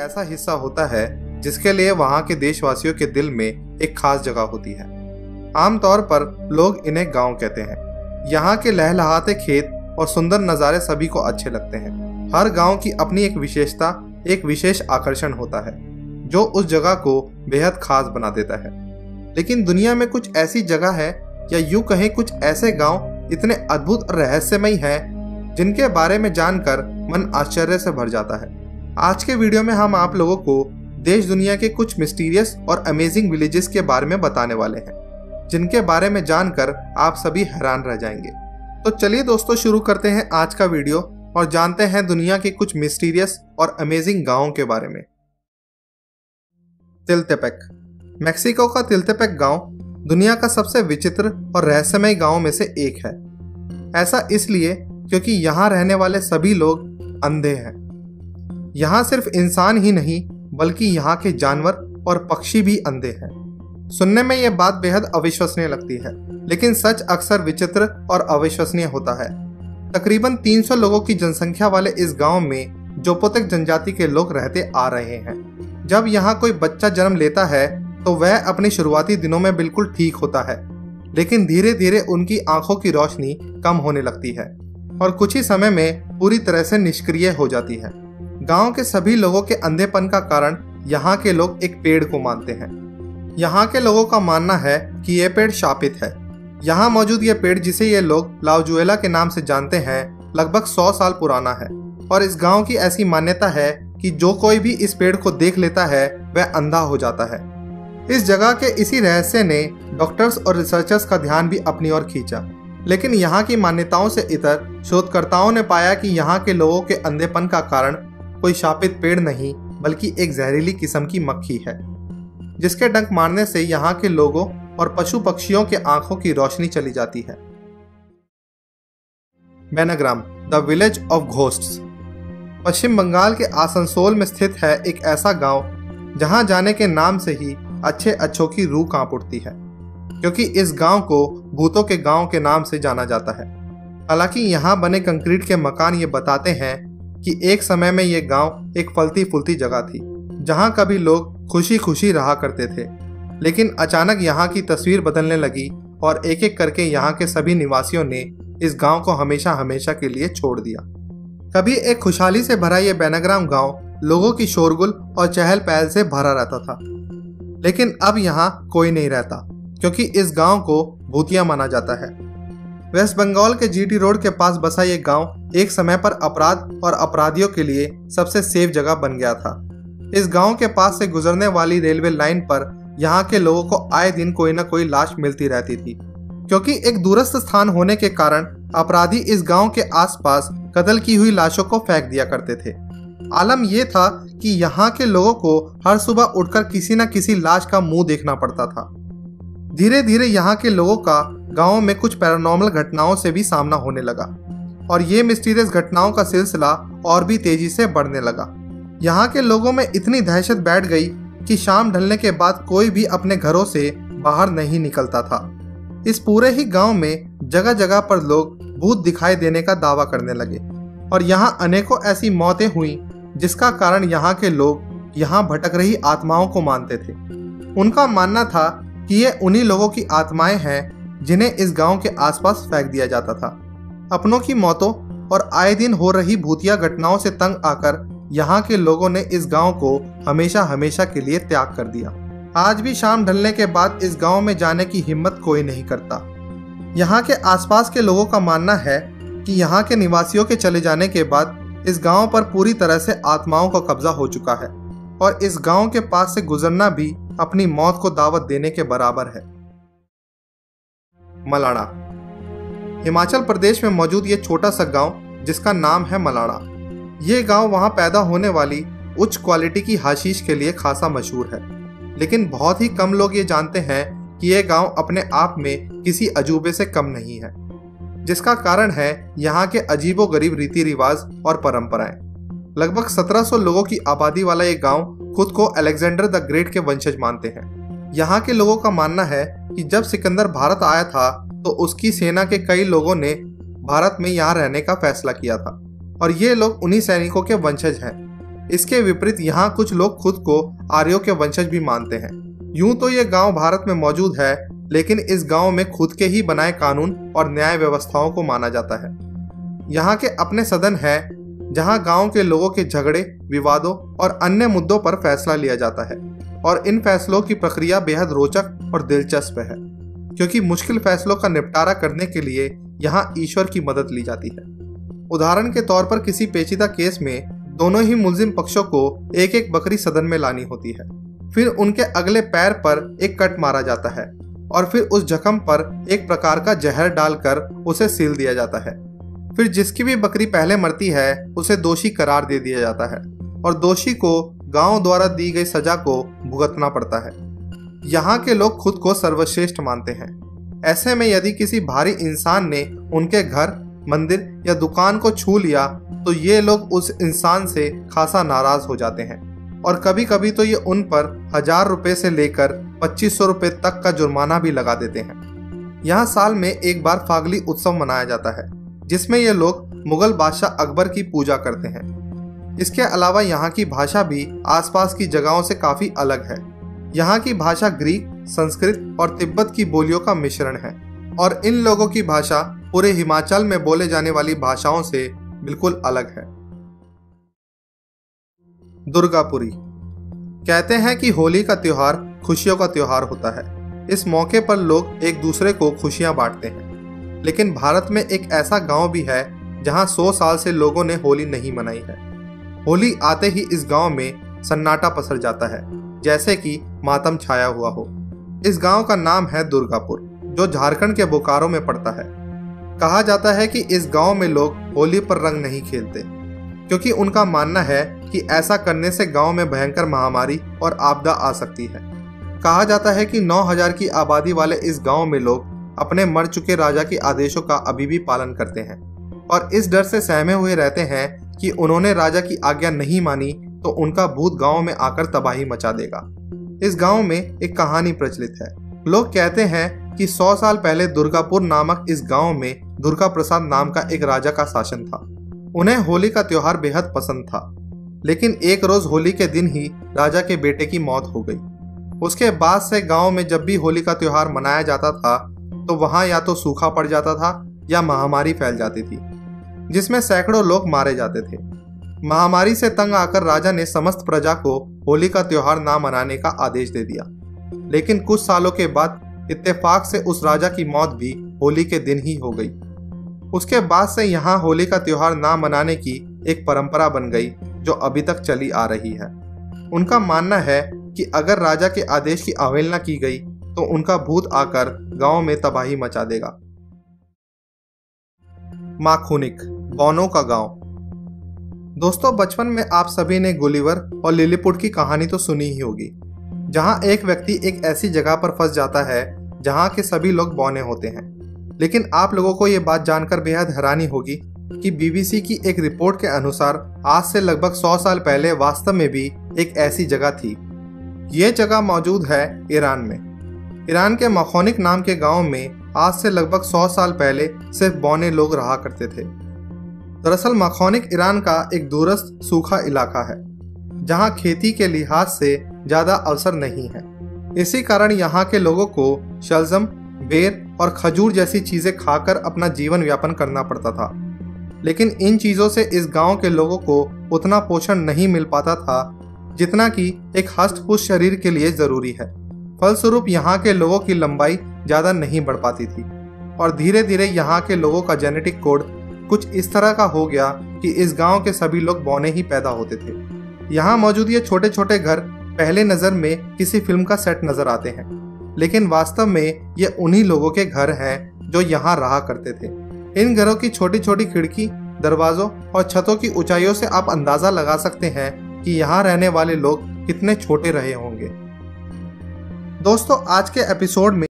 ऐसा हिस्सा होता है जिसके लिए वहाँ के देशवासियों के दिल में एक खास जगह होती है। आमतौर पर लोग इन्हें गांव कहते हैं। यहाँ के लहलहाते खेत और सुंदर नज़ारे सभी को अच्छे लगते हैं। हर गांव की अपनी एक विशेषता, एक विशेष आकर्षण होता है जो उस जगह को बेहद खास बना देता है। लेकिन दुनिया में कुछ ऐसी जगह है, या यूं कहें कुछ ऐसे गांव इतने अद्भुत और रहस्यमयी हैं जिनके बारे में जानकर मन आश्चर्य से भर जाता है। आज के वीडियो में हम आप लोगों को देश दुनिया के कुछ मिस्टीरियस और अमेजिंग विलेजेस के बारे में बताने वाले हैं, जिनके बारे में जानकर आप सभी हैरान रह जाएंगे। तो चलिए दोस्तों, शुरू करते हैं आज का वीडियो और जानते हैं दुनिया के कुछ मिस्टीरियस और अमेजिंग गांवों के बारे में। तिल्टेपेक। मेक्सिको का तिल्टेपेक गांव दुनिया का सबसे विचित्र और रहस्यमय गांवों में से एक है। ऐसा इसलिए क्योंकि यहाँ रहने वाले सभी लोग अंधे हैं। यहाँ सिर्फ इंसान ही नहीं बल्कि यहाँ के जानवर और पक्षी भी अंधे हैं। सुनने में यह बात बेहद अविश्वसनीय लगती है, लेकिन सच अक्सर विचित्र और अविश्वसनीय होता है। तकरीबन 300 लोगों की जनसंख्या वाले इस गांव में जोपोतेक जनजाति के लोग रहते आ रहे हैं। जब यहाँ कोई बच्चा जन्म लेता है तो वह अपने शुरुआती दिनों में बिल्कुल ठीक होता है, लेकिन धीरे धीरे उनकी आंखों की रोशनी कम होने लगती है और कुछ ही समय में पूरी तरह से निष्क्रिय हो जाती है। गांव के सभी लोगों के अंधेपन का कारण यहाँ के लोग एक पेड़ को मानते हैं। यहाँ के लोगों का मानना है कि यह पेड़ शापित है। यहाँ मौजूद यह पेड़, जिसे ये लोग लाउजुएला के नाम से जानते हैं, लगभग 100 साल पुराना है और इस गांव की ऐसी मान्यता है कि जो कोई भी इस पेड़ को देख लेता है वह अंधा हो जाता है। इस जगह के इसी रहस्य ने डॉक्टर्स और रिसर्चर्स का ध्यान भी अपनी ओर खींचा, लेकिन यहाँ की मान्यताओं से इतर शोधकर्ताओं ने पाया कि यहाँ के लोगों के अंधेपन का कारण कोई शापित पेड़ नहीं बल्कि एक जहरीली किस्म की मक्खी है, जिसके डंक मारने से यहाँ के लोगों और पशु पक्षियों के आंखों की रोशनी चली जाती है। बेनाग्राम, द विलेज ऑफ घोस्ट्स। पश्चिम बंगाल के आसनसोल में स्थित है एक ऐसा गांव जहां जाने के नाम से ही अच्छे अच्छों की रूह कांप उठती है, क्योंकि इस गांव को भूतों के गांव के नाम से जाना जाता है। हालांकि यहाँ बने कंक्रीट के मकान ये बताते हैं कि एक समय में ये गांव एक फलती फूलती जगह थी जहां कभी लोग खुशी खुशी रहा करते थे, लेकिन अचानक यहाँ की तस्वीर बदलने लगी और एक एक करके यहाँ के सभी निवासियों ने इस गांव को हमेशा हमेशा के लिए छोड़ दिया। कभी एक खुशहाली से भरा ये बेनाग्राम गांव लोगों की शोरगुल और चहल पहल से भरा रहता था, लेकिन अब यहाँ कोई नहीं रहता क्योंकि इस गांव को भूतिया माना जाता है। वेस्ट बंगाल के जीटी रोड के पास बसा ये गांव एक समय पर अपराध और अपराधियों के लिए सबसे सेफ जगह बन गया था। इस गांव के पास से गुजरने वाली रेलवे लाइन पर यहाँ के लोगों को आए दिन कोई न कोई लाश मिलती रहती थी। क्योंकि एक दूरस्थ स्थान होने के कारण अपराधी इस गांव के आसपास कत्ल की हुई लाशों को फेंक दिया करते थे। आलम यह था कि यहाँ के लोगों को हर सुबह उठकर किसी न किसी लाश का मुंह देखना पड़ता था। धीरे धीरे यहाँ के लोगों का गांव में कुछ पैरानॉर्मल घटनाओं से भी सामना होने लगा और ये मिस्टीरियस घटनाओं का सिलसिला और भी तेजी से बढ़ने लगा। यहाँ के लोगों में इतनी दहशत बैठ गई कि शाम ढलने के बाद कोई भी अपने घरों से बाहर नहीं निकलता था। इस पूरे ही गांव में जगह जगह पर लोग भूत दिखाई देने का दावा करने लगे और यहाँ अनेकों ऐसी मौतें हुई जिसका कारण यहाँ के लोग यहाँ भटक रही आत्माओं को मानते थे। उनका मानना था कि ये उन्हीं लोगों की आत्माएं हैं जिन्हें इस गांव के आसपास फेंक दिया जाता था। अपनों की मौतों और आए दिन हो रही भूतिया घटनाओं से तंग आकर यहाँ के लोगों ने इस गांव को हमेशा हमेशा के लिए त्याग कर दिया। आज भी शाम ढलने के बाद इस गांव में जाने की हिम्मत कोई नहीं करता। यहाँ के आसपास के लोगों का मानना है कि यहाँ के निवासियों के चले जाने के बाद इस गांव पर पूरी तरह से आत्माओं का कब्जा हो चुका है और इस गांव के पास से गुजरना भी अपनी मौत को दावत देने के बराबर है। मलाड़ा। हिमाचल प्रदेश में मौजूद ये छोटा सा गांव जिसका नाम है मलाड़ा। ये गांव वहां पैदा होने वाली उच्च क्वालिटी की हाशीश के लिए खासा मशहूर है, लेकिन बहुत ही कम लोग ये जानते हैं कि यह गांव अपने आप में किसी अजूबे से कम नहीं है, जिसका कारण है यहाँ के अजीबोगरीब रीति रिवाज और परंपराएं। लगभग 1700 लोगों की आबादी वाला ये गांव खुद को अलेक्जेंडर द ग्रेट के वंशज मानते हैं। यहाँ के लोगों का मानना है कि जब सिकंदर भारत आया था तो उसकी सेना के कई लोगों ने भारत में यहाँ रहने का फैसला किया था और ये लोग उन्हीं सैनिकों के वंशज हैं। इसके विपरीत यहाँ कुछ लोग खुद को आर्यों के वंशज भी मानते हैं। यूं तो ये गांव भारत में मौजूद है, लेकिन इस गांव में खुद के ही बनाए कानून और न्याय व्यवस्थाओं को माना जाता है। यहाँ के अपने सदन है जहाँ गांव के लोगों के झगड़े, विवादों और अन्य मुद्दों पर फैसला लिया जाता है और इन फैसलों की प्रक्रिया बेहद रोचक और दिलचस्प है, क्योंकि मुश्किल फैसलों का निपटारा करने के लिए यहाँ ईश्वर की मदद ली जाती है। उदाहरण के तौर पर किसी पेचीदा केस में दोनों ही मुलजिम पक्षों को एक एक बकरी सदन में लानी होती है, फिर उनके अगले पैर पर एक कट मारा जाता है और फिर उस जख्म पर एक प्रकार का जहर डालकर उसे सील दिया जाता है। फिर जिसकी भी बकरी पहले मरती है उसे दोषी करार दे दिया जाता है और दोषी को गांव द्वारा दी गई सजा को भुगतना पड़ता है। यहाँ के लोग खुद को सर्वश्रेष्ठ मानते हैं। ऐसे में यदि किसी भारी इंसान ने उनके घर, मंदिर या दुकान को छू लिया तो ये लोग उस इंसान से खासा नाराज हो जाते हैं और कभी कभी तो ये उन पर 1000 रुपए से लेकर 2500 रुपए तक का जुर्माना भी लगा देते हैं। यहाँ साल में एक बार फागली उत्सव मनाया जाता है, जिसमें ये लोग मुगल बादशाह अकबर की पूजा करते हैं। इसके अलावा यहाँ की भाषा भी आसपास की जगहों से काफी अलग है। यहाँ की भाषा ग्रीक, संस्कृत और तिब्बत की बोलियों का मिश्रण है और इन लोगों की भाषा पूरे हिमाचल में बोले जाने वाली भाषाओं से बिल्कुल अलग है। दुर्गापुरी। कहते हैं कि होली का त्योहार खुशियों का त्योहार होता है। इस मौके पर लोग एक दूसरे को खुशियां बांटते हैं, लेकिन भारत में एक ऐसा गांव भी है जहां 100 साल से लोगों ने होली नहीं मनाई है। होली आते ही इस गांव में सन्नाटा पसर जाता है, जैसे कि मातम छाया हुआ हो। इस गांव का नाम है दुर्गापुर, जो झारखंड के बोकारो में पड़ता है। कहा जाता है कि इस गांव में लोग होली पर रंग नहीं खेलते, क्योंकि उनका मानना है कि ऐसा करने से गांव में भयंकर महामारी और आपदा आ सकती है। कहा जाता है कि 9000 की आबादी वाले इस गांव में लोग अपने मर चुके राजा के आदेशों का अभी भी पालन करते हैं और इस डर से सहमे हुए रहते हैं कि उन्होंने राजा की आज्ञा नहीं मानी तो उनका भूत गांव में आकर तबाही मचा देगा। इस गांव में एक कहानी प्रचलित है। लोग कहते हैं कि 100 साल पहले दुर्गापुर नामक इस गांव में दुर्गा प्रसाद नाम का एक राजा का शासन था। उन्हें होली का त्योहार बेहद पसंद था, लेकिन एक रोज होली के दिन ही राजा के बेटे की मौत हो गई। उसके बाद से गांव में जब भी होली का त्योहार मनाया जाता था तो वहां या तो सूखा पड़ जाता था या महामारी फैल जाती थी, जिसमें सैकड़ों लोग मारे जाते थे। महामारी से तंग आकर राजा ने समस्त प्रजा को होली का त्योहार ना मनाने का आदेश दे दिया, लेकिन कुछ सालों के बाद इत्तेफाक से उस राजा की मौत भी होली के दिन ही हो गई। उसके बाद से यहाँ होली का त्योहार ना मनाने की एक परंपरा बन गई, जो अभी तक चली आ रही है। उनका मानना है कि अगर राजा के आदेश की अवहेलना की गई तो उनका भूत आकर गांव में तबाही मचा देगा। माखुनिक, बौनों का गांव। दोस्तों, बचपन में आप सभी ने गुलिवर और लिलीपुट की कहानी तो सुनी ही होगी, जहां एक व्यक्ति एक ऐसी जगह पर फंस जाता है जहां के सभी लोग बौने होते हैं। लेकिन आप लोगों को ये बात जानकर बेहद हैरानी होगी कि बीबीसी की एक रिपोर्ट के अनुसार आज से लगभग 100 साल पहले वास्तव में भी एक ऐसी जगह थी। ये जगह मौजूद है ईरान में। ईरान के मखौनिक नाम के गांव में आज से लगभग 100 साल पहले सिर्फ बौने लोग रहा करते थे। दरअसल मखौनिक ईरान का एक दूरस्थ सूखा इलाका है, जहां खेती के लिहाज से ज्यादा अवसर नहीं है। इसी कारण यहाँ के लोगों को शलजम, बेर और खजूर जैसी चीजें खाकर अपना जीवन यापन करना पड़ता था। लेकिन इन चीजों से इस गांव के लोगों को उतना पोषण नहीं मिल पाता था जितना कि एक हष्ट-पुष्ट शरीर के लिए जरूरी है। फलस्वरूप यहाँ के लोगों की लंबाई ज्यादा नहीं बढ़ पाती थी और धीरे धीरे यहाँ के लोगों का जेनेटिक कोड कुछ इस तरह का हो गया कि इस गांव के सभी लोग बौने ही पैदा होते थे। यहाँ मौजूद ये छोटे छोटे घर पहले नजर में किसी फिल्म का सेट नजर आते हैं, लेकिन वास्तव में ये उन्हीं लोगों के घर हैं जो यहाँ रहा करते थे। इन घरों की छोटी छोटी खिड़की, दरवाजों और छतों की ऊंचाइयों से आप अंदाजा लगा सकते हैं कि यहाँ रहने वाले लोग कितने छोटे रहे होंगे। दोस्तों, आज के एपिसोड में